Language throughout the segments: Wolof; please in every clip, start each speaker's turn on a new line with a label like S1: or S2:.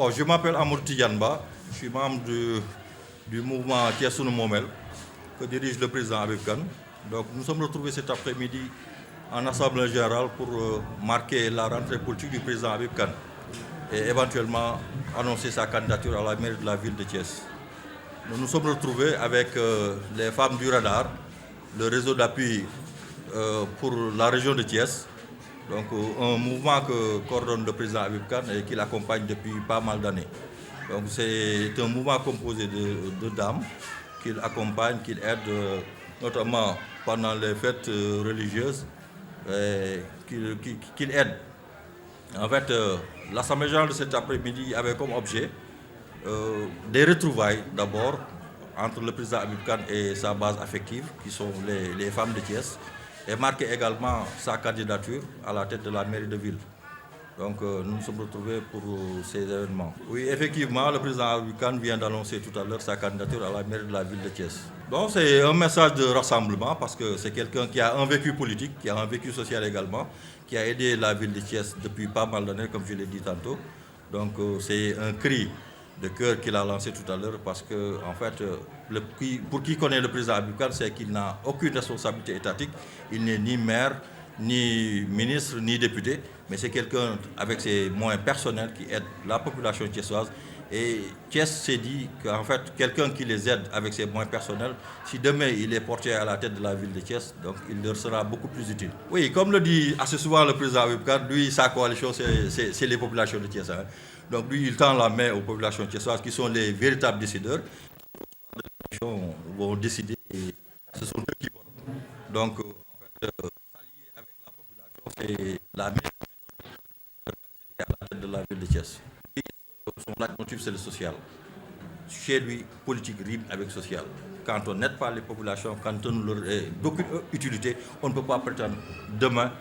S1: Bon, je m'appelle Amour Tidianba, je suis membre du mouvement Thiès Momel que dirige le président Habib Kane. Donc nous sommes retrouvés cet après-midi en Assemblée générale pour marquer la rentrée politique du président Habib Kane et éventuellement annoncer sa candidature à la mairie de la ville de Thiès. Nous nous sommes retrouvés avec les femmes du radar, le réseau d'appui pour la région de Thiès, donc un mouvement que coordonne le président Habib Kane et qui l'accompagne depuis pas mal d'années. Donc c'est un mouvement composé de dames qu'il accompagne, qu'il aide notamment pendant les fêtes religieuses, qu'il aide. En fait, l'Assemblée générale de cet après-midi avait comme objet des retrouvailles d'abord entre le président Habib Kane et sa base affective, qui sont les femmes de Thiès, et marquer également sa candidature à la tête de la mairie de ville. Donc nous nous sommes retrouvés pour ces événements. Oui, effectivement, le président Habib Kane vient d'annoncer tout à l'heure sa candidature à la mairie de la ville de Thiès. Donc c'est un message de rassemblement parce que c'est quelqu'un qui a un vécu politique, qui a un vécu social également, qui a aidé la ville de Thiès depuis pas mal d'années, comme je l'ai dit tantôt. Donc c'est un cri de cœur qu'il a lancé tout à l'heure parce que, en fait, pour qui connaît le président Habib Kane, c'est qu'il n'a aucune responsabilité étatique. Il n'est ni maire, ni ministre, ni député, mais c'est quelqu'un avec ses moyens personnels qui aide la population thiessoise. Et Thiès s'est dit qu'en fait, quelqu'un qui les aide avec ses moyens personnels, si demain il est porté à la tête de la ville de Thiès, donc il leur sera beaucoup plus utile. Oui, comme le dit assez souvent le président Habib Kane, lui, sa coalition, c'est les populations de Thiès. Hein. Donc lui, il tend la main aux populations thiessoises qui sont les véritables décideurs. Les populations vont décider et ce sont eux qui votent. Donc, en fait, s'allier avec la population, c'est la meilleure méthode d'accéder à la tête de la ville de Thiès. Son leitmotiv, c'est le social. Chez lui, politique rime avec social. Quand on n'aide pas les populations, quand on leur est d'aucune utilité, on ne peut pas prétendre demain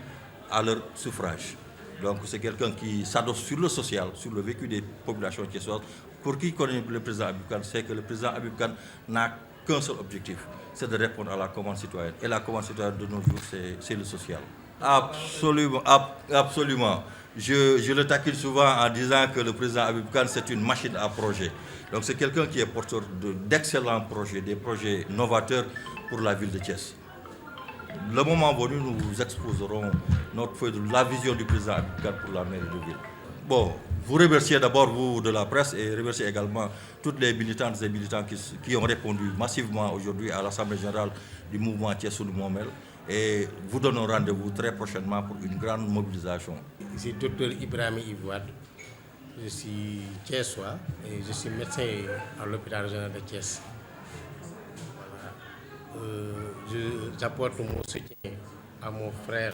S1: à leur suffrage. Donc c'est quelqu'un qui s'adosse sur le social, sur le vécu des populations thiessoises. Pour qui connaît le président Habib Kane, c'est que le président Habib Kane n'a qu'un seul objectif, c'est de répondre à la commande citoyenne. Et la commande citoyenne de nos jours, c'est le social. Absolument, absolument. Je le taquine souvent en disant que le président Habib Kane, c'est une machine à projet. Donc c'est quelqu'un qui est porteur d'excellents projets, des projets novateurs pour la ville de Thiès. Le moment venu, nous vous exposerons notre feuille de la vision du président Habib Kane pour la mairie de ville. Bon, vous remerciez d'abord, vous, de la presse, et remerciez également toutes les militantes et militants qui ont répondu massivement aujourd'hui à l'Assemblée générale du mouvement Thiès Momel. Et vous donnons rendez-vous très prochainement pour une grande mobilisation.
S2: C'est Dr Ibrahim Ivoad, je suis thiessois et je suis médecin à l'hôpital régional de Thiès. J'apporte mon soutien à mon frère.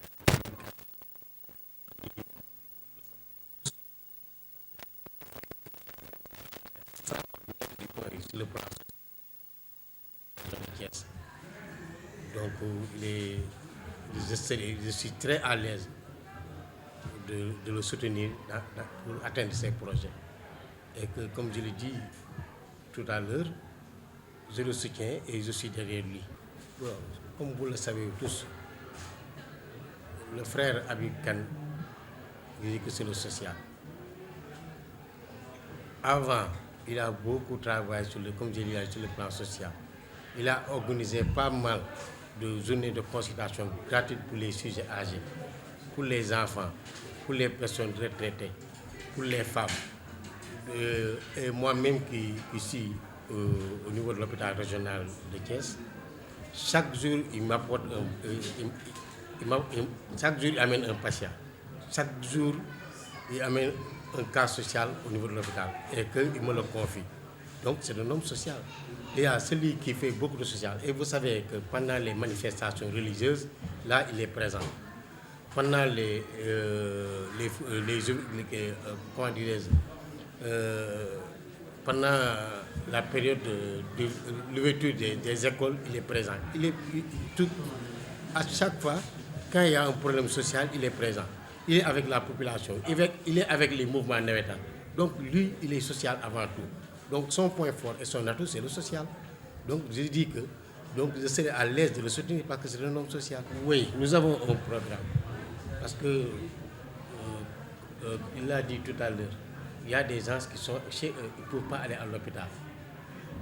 S2: Sur le plan de Thiès. Donc je suis très à l'aise de le soutenir pour atteindre ses projets. Et que, comme je l'ai dit tout à l'heure, je le soutiens et je suis derrière lui. Bon, comme vous le savez tous, le frère Habib Kane, il dit que c'est le social. Avant, il a beaucoup travaillé comme je l'ai dit, sur le plan social. Il a organisé pas mal de journées de consultation gratuites pour les sujets âgés, pour les enfants, pour les personnes retraitées, pour les femmes. Et moi-même qui suis au niveau de l'hôpital régional de Thiès, chaque jour il m'apporte chaque jour il amène un patient. Chaque jour il amène un cas social au niveau de l'hôpital et qu'il me le confie. Donc c'est un homme social. Il y a celui qui fait beaucoup de social. Et vous savez que pendant les manifestations religieuses, là il est présent. Pendant pendant la période de l'ouverture des écoles, il est présent. À chaque fois, quand il y a un problème social, il est présent. Il est avec la population, il est avec les mouvements navétanes. Donc lui, il est social avant tout. Donc son point fort et son atout, c'est le social. Donc je dis que je serai à l'aise de le soutenir parce que c'est un homme social. Oui, nous avons un programme. Parce que, il l'a dit tout à l'heure, il y a des gens qui sont chez eux, ils ne peuvent pas aller à l'hôpital.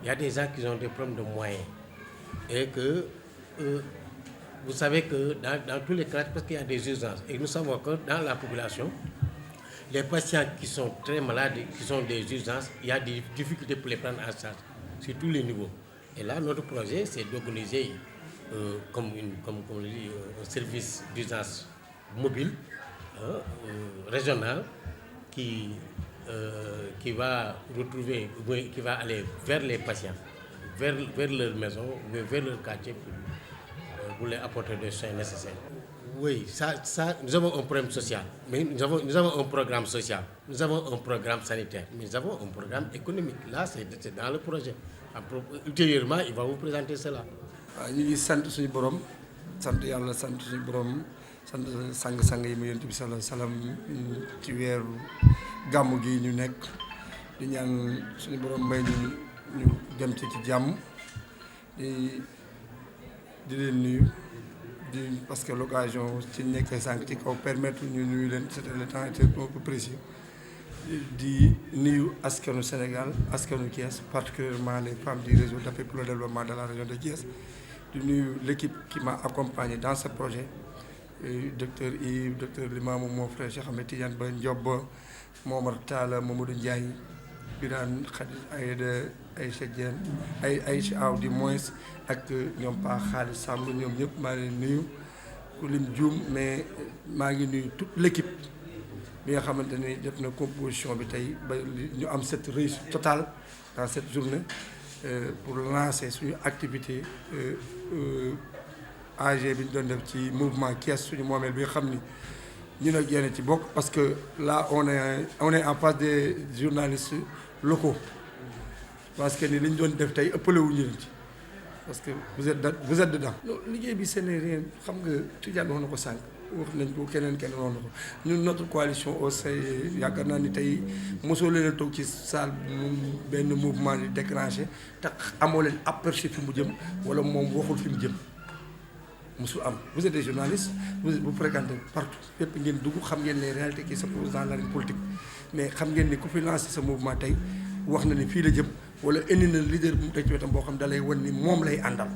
S2: Il y a des gens qui ont des problèmes de moyens. Et que vous savez que dans tous les cas, parce qu'il y a des urgences, et nous savons que dans la population, les patients qui sont très malades, qui ont des urgences, il y a des difficultés pour les prendre en charge sur tous les niveaux. Et là, notre projet, c'est d'organiser comme on dit, un service d'urgence mobile, régional, qui va retrouver, qui va aller vers les patients, vers leur maison, vers leur quartier pour leur apporter des soins nécessaires. Oui, ça, nous avons un problème social, mais nous avons un programme social, nous avons un programme sanitaire, mais nous avons un programme économique. Là, c'est dans le projet. Ultérieurement, il va vous présenter cela.
S3: ñu ngi sant suñu borom sant yàlla sant suñu borom sant sang-sang yi mu yonent bi sallallahu alayhi wasallam ci weeru gàmmu gi ñu nekk di ñaan suñu borom may ñu dem ci jàmm di leen nuyu parce que l'occasion ci nekkee sànq ci kaw permettre ñu nuyu leen c'était le temps était un peu précieux di nuyu askanu Sénégal askanu Thiès particulièrement les femmes du réseau d'appui pour le développement de la région de Thiès di nuyu l'équipe qui m'a accompagné dans ce projet docteur Yves docteur Limamou mon frère Cheikh Ahmed Tidiane Ba Ndiob Momar Talla Mamadou Ndiaye Birane Khady Aïda Aïcha Diène Aïcha Aw du moins ak ñoom Pa Khalis Samb ñoom ñëpp maa ngi nuyu ku lim juum mais maa ngi nuyu toute l'équipe bi nga xamante ni def na composition bi tey ba ñu am cette réussite totale dans cette journée pour lancer suñu activité AG bi ñu doon def ci mouvement Thiès suñu moomeel bi nga xam ni ñu nag yéen ci bokk parce que là on est en face des journalistes locaux parce que ni li ñu doon def tey ëppale wu ñu leen ci parce que vous êtes dedans. liggéey bi ce n'est rien xam nga Tidiane wax na ko sànq wax nañ ko keneen wax na ko ñun notre coalition au sein yaakaar naa ni tey mosoo leen a toog ci salle benn mouvement di déclenché te amoo leen aperçu fi mu jëm wala moom waxul fi mu jëm mosul am. vous êtes des journalistes vous fréquentez partout fépp ngeen dugg xam ngeen les réalités qui se posent dans l'arène politique mais xam ngeen ni ku fi lancé sa mouvement tey wax na ni fii la jëm wala indi na leader bu mu teg ci wetam boo xam da lay wan ni moom lay àndal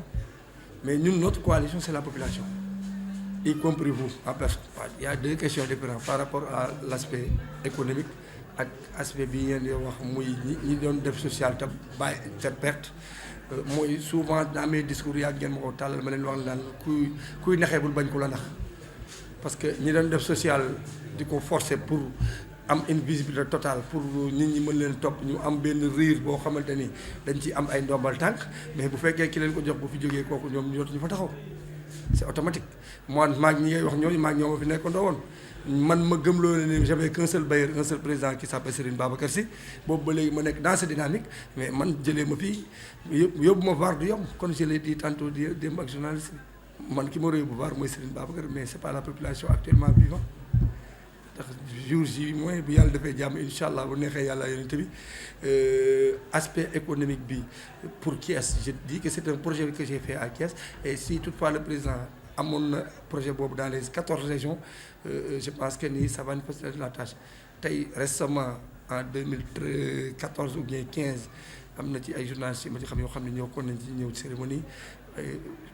S3: mais ñun notre coalition c'est la population. y compris vous en personne. Il y a deux questions différentes par rapport à l'aspect économique ak aspect bi ngeen di wax muy ñi doon def social te bàyyi te perte mooy souvent dans mes discours yàgg ngeen ma ko tàllal ma leen wax naan kuy naxee bul bañ ko la nax parce que ñi doon def social di ko forcer pour am une visibilité totale pour nit ñi mën leen topp ñu am benn riir boo xamante ni dañ ci am ay ndombal tànk mais bu fekkee ki leen ko jox bu fi jógee kooku ñoom ñootuñu fa taxaw c'est automatique. moi maag ñi ngay wax ñooñu maag ñoo ma fi nekkandoo woon man ma gëm loolu ne j'avais qu'un seul bailleur un seul président qui s'appelle Serigne Babacar Sy boobu ba léegi ma nekk dans cette dynamique mais man jëlee ma fii yóbbu ma VAR du yomb kon je l'ai dit tantôt démb ak journaliste man ki ma réew bu VAR mooy Serigne Babacar mais c'est pas la population actuellement vivant ndax jour ji mooy bu yàlla defee jàmm incha allah bu neexee yàlla yonent bi aspect économique bi pour Thiès je dis que c'est un projet que j'ai fait à Thiès et si toutefois le président amoon na projet boobu dans les 14 régions je pense que ni ça va nous faciliter la tâche tey récemment en 2014 ou bien 15 am na ci ay journalistes yi ma ci xam yoo xam ne ñoo kon nañ ci ñëw cérémonie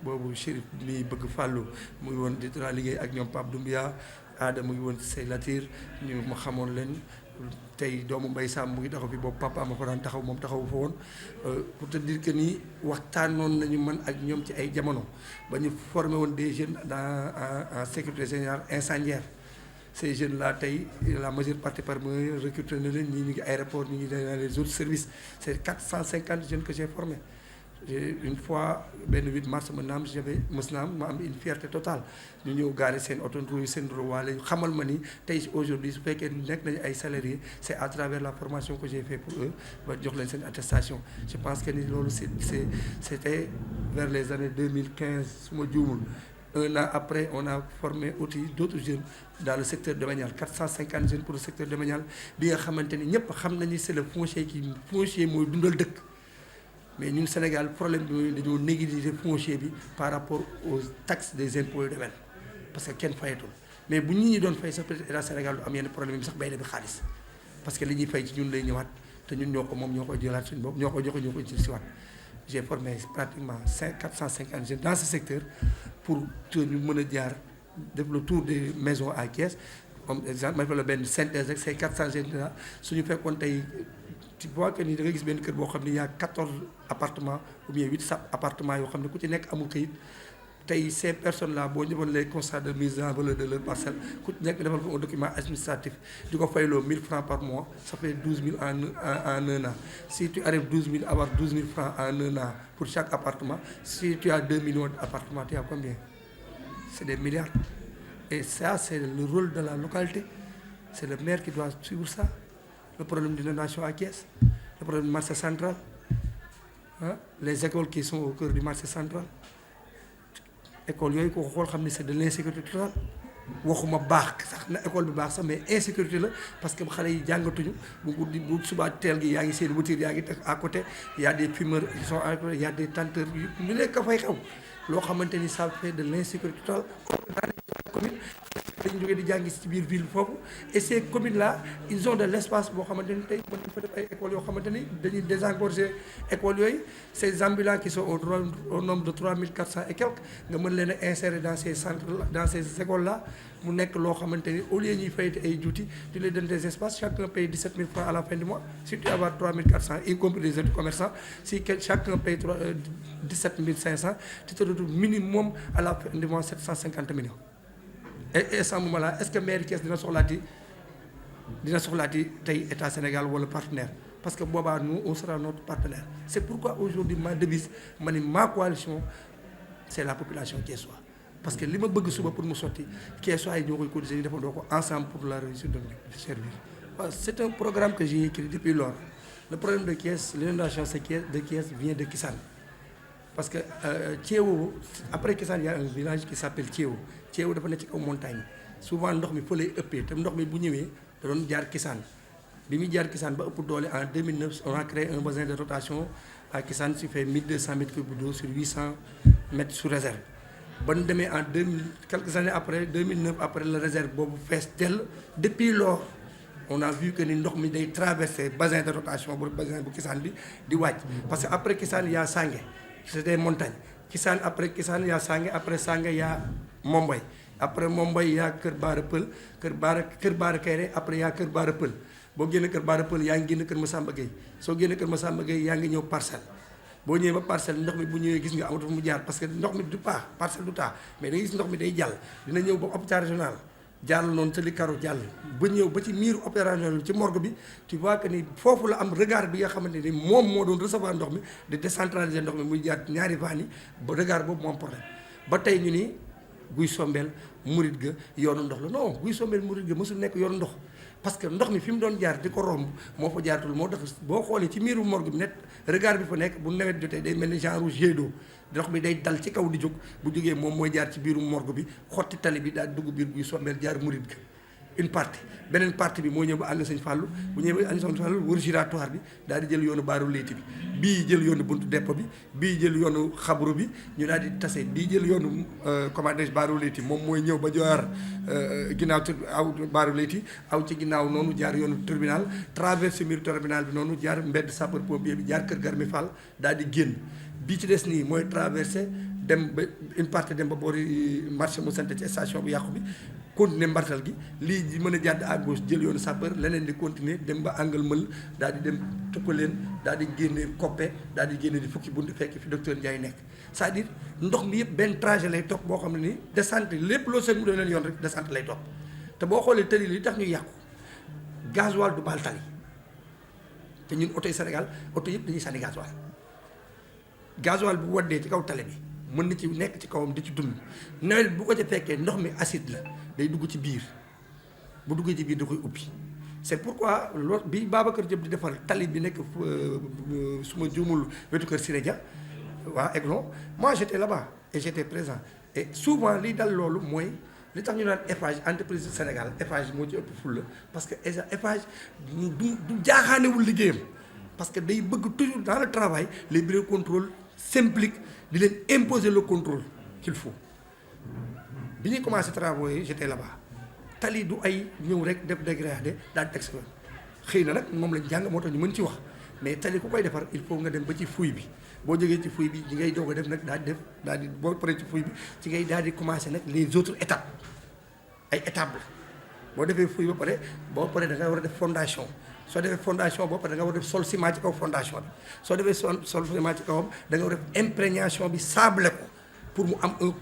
S3: boobu Chérif mi bëgg fàllu mu ngi woon di tra liggéey ak ñoom Pape Doumbia Aada mu ngi woon say latir ñu ma xamoon leen tey doomu Mbaye Sam mu ngi taxaw fi boobu papa ma ko daan taxaw moom taxawu fa woon pour te dire que nii waxtaanoon nañu man ak ñoom ci ay jamono ba ñu formé woon des jeunes en sécurité générale incendiaire ces jeunes là tey la majeure partie parmi eux recruté na leen ñii ñu ngi aéroport ñi ngi dans les autres services c'est 450 jeunes que j'ai formés une fois benn 8 mars ma naam mës naa ma am une fierté totale ñu ñëw gaari seen oto seen rowaale xamal ma ni tey aujourd'hui su fekkee nekk nañu ay salariés c'est à travers la formation que j'ai fait pour eux ba jox leen seen attestation je pense que ni loolu c'était vers les années 2015 su ma juumul un an après on a formé aussi d'autres jeunes dans le secteur domanial 450 jeunes pour le secteur domanial bi nga xamante ni ñëpp xam nañu c'est le foncier mooy dundal dëkk mais ñun Sénégal problème bi mooy dañoo négliger foncier bi par rapport aux taxes des impôts et domaines parce que kenn fayatul mais bu nit ñi doon fay sax peut-être état Sénégal du am yenn problème bi sax bay na bi xaalis parce que li ñuy fay ci ñun lay ñëwaat te ñun ñoo ko moom ñoo koy jëlaat suñu bopp ñoo koy joxe ñoo koy jël si waat j'ai formé pratiquement 450 jeunes dans ce secteur pour que ñu mën a jaar def le tour des maisons à Thiès comme exemple ma fa la benn synthèse rek c'est 400 jeunes là suñu fekkoon tey tu vois que ni da nga gis benn kër boo xam ne y a 14 appartements ou bien 8 appartements yoo xam ne ku ci nekk amul kayit tey ces personnes là boo ñëwoon les constats de mise en valeur de leur parcelle ku ci nekk defal ko un document administratif di ko fayloo 1000 francs par mois ça fait 12 000 en un an si tu arrives 12 000 avoir 12 000 francs en un an pour chaque appartement si tu as 2 millions d'appartements tu as combien? C'est des milliards. Et ça c'est le rôle de la localité, c'est le maire qui doit suivre ça. Le problème d'inondation à Thiès, le problème du marché central, hein? Les écoles qui sont au cœur du marché central. École yooyu ko xool xam ne c'est de l'insécurité totale waxuma baax sax na école bi baax sax mais insécurité la parce que xale yi jàngatuñu bu guddi bu subaa teel gi yaa ngi seen voiture yaa ngi teg à côté y a des fumeurs qui sont à côté y a des tenteurs yu ñu nekk fay xew loo xamante ni ça fait de l'insécurité totale commune dañu jógee di jàngi ci biir ville foofu et ces communes là ils ont de l'espace boo xamante ni tey mën nañu fa def ay écoles yoo xamante ni dañuy désengorger écoles yooyu ces ambulants qui sont au nombre de 3400 et quelques nga mën leen a insérer dans ces centres dans ces écoles là mu nekk loo xamante ni au lieu ñuy fayte ay juuti tu les donnes des espaces chacun paye 17 000 francs à la fin du mois si tu avoir 3400 y compris les autres commerçants si chacun paye 17 500 tu te retrouves minimum à la fin du mois 750 millions. Et à ce moment-là est-ce que maire Thiès dina soxlaati tey état Sénégal wala partenaire parce que boobaa nous on sera notre partenaire c'est pourquoi aujourd'hui ma devise ma ni ma coalition c'est la population thiessoise parce que li ma bëgg suba pour mu sotti thiessois yi ñoo koy cotiser ñu defandoo ko ensemble pour la réussite de servir. Waaw c'est un programme que j'ai écrit depuis lors. Le problème de Thiès, l'inondation de Thiès vient de Kissane parce que Thiéwo après Kissane il y a un village qui s'appelle Thiéwo dafa nekk ci kaw montagne souvent ndox mi fa lay ëppee te ndox mi bu ñëwee da doon jaar Kissane bi muy jaar Kissane ba ëpp doole en 2009 on a créé un bassin de rotation à Kissane qui fait 1200 mètres cubes d'eau sur 800 mètres sous réserve ba ñu demee en 2000 quelques années après 2009 après la réserve boobu fees dell depuis lors on a vu que ni ndox mi day traverser bassin de rotation bu bassin bu Kissane bi di wàcc parce que après Kissane il y a Sangué c'est des montagnes Kissane après Kissane il y a Sangué après Sangué il y a Momboy après Momboy il y a Kër Baara Pël Kër Baara Kayre après il y a Kër Baara Pël boo génne Kër Baara Pël yaa ngi génn Kër Massamba Gueye soo génne Kër Massamba Gueye yaa ngi ñëw Parcelles boo ñëwee ba Parcelles ndox mi bu ñëwee gis nga amatu fu mu jaar parce que ndox mi du taa Parcelles du taa mais da ngay gis ndox mi day jàll dina ñëw ba hôpital régional jàll noonu te li karo jàll ba ñëw ba ci miiru opérationnel ci morgue bi tu vois que ni foofu la am regard bi nga xamante ni moom moo doon recevoir ndox mi di décentraliser ndox mi muy jaar ñaari vannes yi ba regard boobu moo am problème ba tey ñu ni Guy Sombel murit ga yoonu ndox la non Guy Sombel murit ga mësul nekk yoonu ndox parce que ndox mi fi mu doon jaar di ko romb moo fa jaaratul moo tax boo xoolee ci miiru morgue bi net regard bi fa nekk bu nawet jotee day mel ni genre jet d'eau ndox mi day dal ci kaw di jóg bu jógee moom mooy jaar ci biiru morgue bi xotti tali bi daal dugg biir Guy Sombel jaar murit ga une partie beneen partie bi moo ñëw ba ànd Sëñ Fallou bu ñëwee ba ànd Sëñ Fallou wër giratoire bi daal di jël yoonu baaru leyti bi bii jël yoonu buntu depot bi bii jël yoonu xabru bi ñu daal di tase bii jël yoonu commandage baaru leyti moom mooy ñëw ba jaar ginnaaw aw baaru leyti aw ci ginnaaw noonu jaar yoonu tribunal traversé mur tribunal bi noonu jaar mbedd sapeur pompier bi jaar kër Garmi Fall daal di génn bii ci des nii mooy traversé dem ba une partie dem ba boori marché mu sant ci station bu yàqu bi continuer mbartal gi lii di mën a jàdd à gauche jël yoonu sapeur leneen di continuer dem ba angle mël daal di dem tuppaleen daal di génne koppe daal di génne di fukki bunt fekk fi docteur Ndiaye nekk c'est-à-dire ndox mi yëpp benn trajet lay topp boo xam ne ni descente lépp loo seen mu doon leen yoon rek descente lay topp te boo xoolee tali li tax ñu yàqu gasoil du baal tali te ñun oto yi Sénégal oto yëpp dañuy sànni gasoil bu waddee ci kaw tali bi mën na ci nekk ci kawam di ci dund nawet bu ko ca fekkee ndox mi acide la day dugg ci biir bu duggee ci biir da koy ubbi c'est pourquoi loolu bi Babacar Diop di defar tali bi nekk su ma juumul wetu kër Siré Dia waa Aiglon moi j'étais là-bas et j'étais présent et souvent li dal loolu mooy li tax ñu naan Eiffage entreprise du Sénégal Eiffage moo ci ëpp fulla parce que Eiffage du jaaxaanewul liggéeyam parce que day bëgg toujours dans le travail les bureaux de contrôle s'impliquent di leen imposer le contrôle qu'il faut bi ñuy commencé travaux yi j'étais là-bas tali du ay ñëw rek def dégradé daal teg sa xëy na nag moom lañ jàng moo tax ñu mën ci wax mais tali ku koy defar il faut nga dem ba ci fouille bi boo jógee ci fouille bi ñi ngay doog a def nag daal di boo paree ci fouille bi ci ngay daal di commencer nag les autres étapes ay étapes la boo defee fouille ba pare boo paree da nga war a def fondation soo defee fondation boo pare da nga war a def sol ciment ci kaw fondation bi soo defee sol ciment ci kawam da nga war a def imprégnation bi sablé ko pour mu am un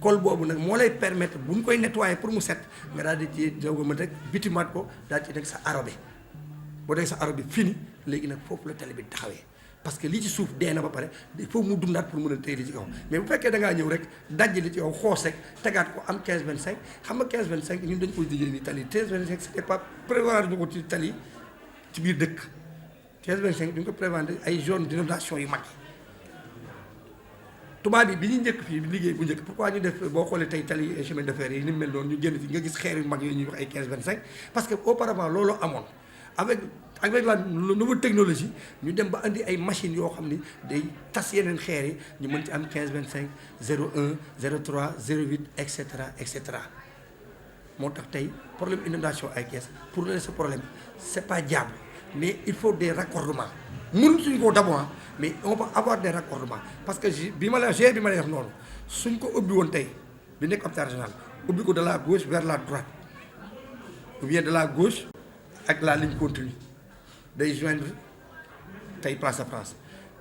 S3: col boobu nag moo lay permettre bu ñu koy nettoyer pour mu set nga daal di ci doog a mën rek bitumaat ko daal ci nekk sa arrobé boo dee sa arrobé fini léegi nag foofu la tali bi taxawee parce que li ci suuf dee na ba pare il faut mu dundaat pour mën a téye li ci kaw mais bu fekkee da ngaa ñëw rek dajji li ci kaw xoos rek tegaat ko am 15 25 xam nga 15 25 ñun dañ koy liggéey ni tali 15 25 c'était pas prévoir ñu ko ci tali ci biir dëkk 15 25 duñ ko prévoir ay zone d'inondation yu mag yi tubaab bi ñu njëkk fii liggéey bu njëkk pourquoi ñu def boo xoolee tey tali chemin de fer yi ni mu mel noonu ñu génn ci nga gis xeer yu mag yooyu ñuy wax ay 15 25 parce que auparavant loolu amoon avec la nouvelle technologie ñu dem ba andi ay machines yoo xam ni day tas yeneen xeer yi ñu mën ci am 15 25 01 03 08 et cetera moo tax tey problème inondation ay Thiès pour régler ce problème c'est pas diable mais il faut des raccordements mënuñ suñu ko d'abord mais on va avoir des raccordements parce que bi ma lay wax noonu suñ ko ubbi woon tey bi nekk hôpital régional ubbi ko de la gauche vers la droite ou bien de la gauche ak la ligne continue day joindre tey Place de France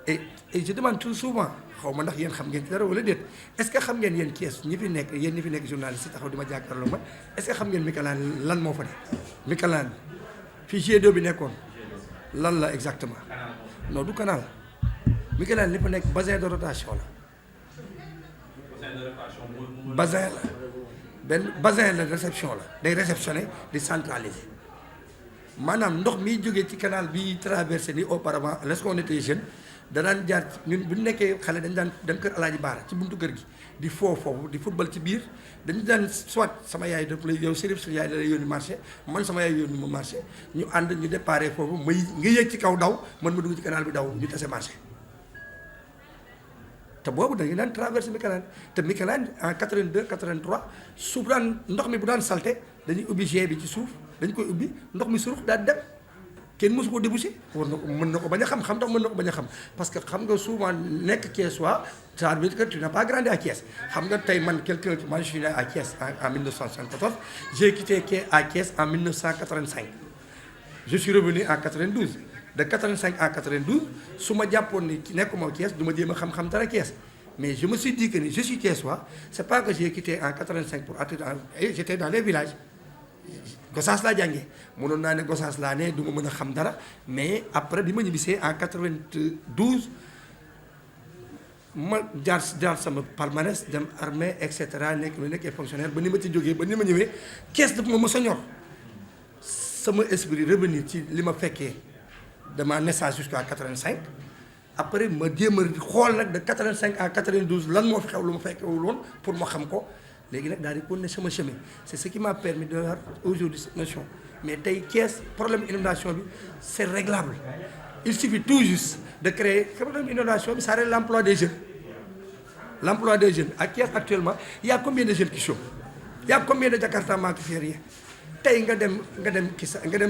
S3: et je demande tout souvent xaw ma ndax yéen xam ngeen ci dara wala déet est-ce que xam ngeen yéen Thiès ñi fi nekk journaliste yi taxaw di ma jàkkaarloo ma est-ce que xam ngeen Mikalaan lan moo fa ne Mikalaan fii G2 bi nekkoon lan la exactement non du canal Mikalaan li fa nekk bassin de rotation la bassin la réception la day réceptionner di centraliser maanaam ndox miy jógee ci canal bi traversé ni auparavant lorsqu'on était jeune da daan jaar ñun bu ñu nekkee xale dañ daan dem kër Alaaji Baara ci buntu kër gi di foofu di football ci biir dañu daan soit sama yaay daf lay yow Serif sa yaay da lay yónni marché man sama yaay yónni ma marché ñu ànd ñu déparé foofu may nga yéeg ci kaw daw man ma dugg ci canal bi daw ñu tase marché te boobu dañu daan traversé Mikalaan te Mikalaan en 82 83 suuf daan ndox mi bu daan salté dañuy ubbi G bi ci suuf dañ koy ubbi ndox mi surux daal dem kenn mësu ko débouché war na ko mën na ko bañ a xam tax mën na ko bañ a xam parce que xam nga souvent nekk Thiessois ça veut dire que tu n'as pas grandi à Thiès xam nga tey man quelqu'un moi je suis né à Thiès en 1974 j'ai quitté à Thiès en 1985 je suis revenu en 92 de 85 à 92 su ma jàppoon ni nekkuma Thiès du ma jéem a xam-xam dara Thiès mais je me suis dit que ni je suis Thiessois c'est pas que j'ai quitté en 85 pour atterrir j'étais dans les villages Gossas laa jàngee mënoon naa ne Gossas laa ne du ma mën a xam dara mais après bi ma ñibbisee en 92 ma jaar sama palmarès dem armée et cetera nekkee fonctionnaire ba ni ma ci jógee ba ni ma ñëwee Thiès dafa ma mës a ñor sama esprit revenir ci li ma fekkee de ma naissance jusqu'à 85 après ma jéem a xool nag de 85 à 92 lan moo fi xew lu ma fekkewul woon pour ma xam ko léegi nag daal di continuer sama chemin c'est ce qui m'a permis de avoir aujourd'hui cette notion mais tey Thiès problème inondation bi c'est réglable il suffit tout juste de créer problème inondation bi ça règle l'emploi des jeunes à Thiès actuellement il y a combien de jeunes qui chôment il y a combien de Jakartaman qui fait rien tey nga dem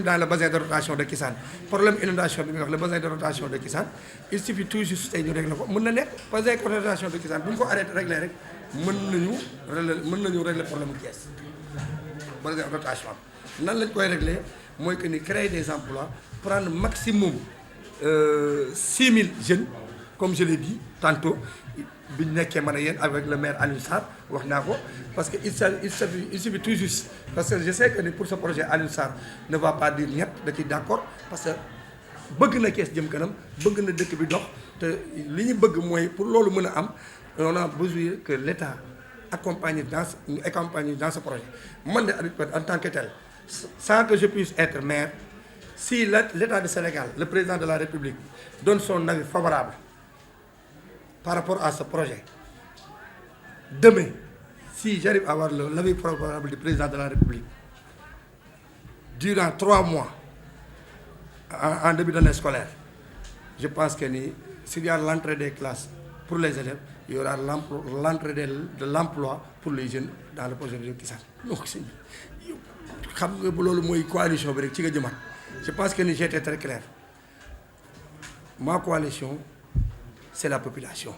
S3: dans le bassin de rotation de Kissane problème inondation bi nga wax le bassin de rotation de Kissane il suffit tout juste tey ñu régler ko mën na nekk bassin de rotation de Kissane bu ñu ko arrêté régler rek mën nañu régler problème mu Thiès bassin de rotation nan lañ koy régler mooy que ni créer des emplois prendre maximum 6000 jeunes comme je l'ai dit tantôt bi ñu nekkee man a yéen avec le maire Alioune Sarr wax naa ko parce que il suffit tout juste parce que je sais que ni pour ce projet Alioune Sarr ne va pas dire ñett da ciy d'accord parce que bëgg na Thiès jëm kanam bëgg na dëkk bi dox te li ñu bëgg mooy pour loolu mën a am on a besoin que l'État accompagne dans ce projet man de en tant que tel sans que je puisse être maire si l'État du Sénégal le président de la République donne son avis favorable par rapport à ce projet demain si j'arrive à avoir l'avis favorable du président de la République durant 3 mois en début d'année scolaire je pense que ni s'il y a l'entrée des classes pour les élèves il y aura l'entrée de l'emploi pour les jeunes dans le projet de Kissane donc xam nga bu loolu mooy coalition bi rek ci nga jëmaat Je pense que j'étais très clair. Ma coalition, c'est la population.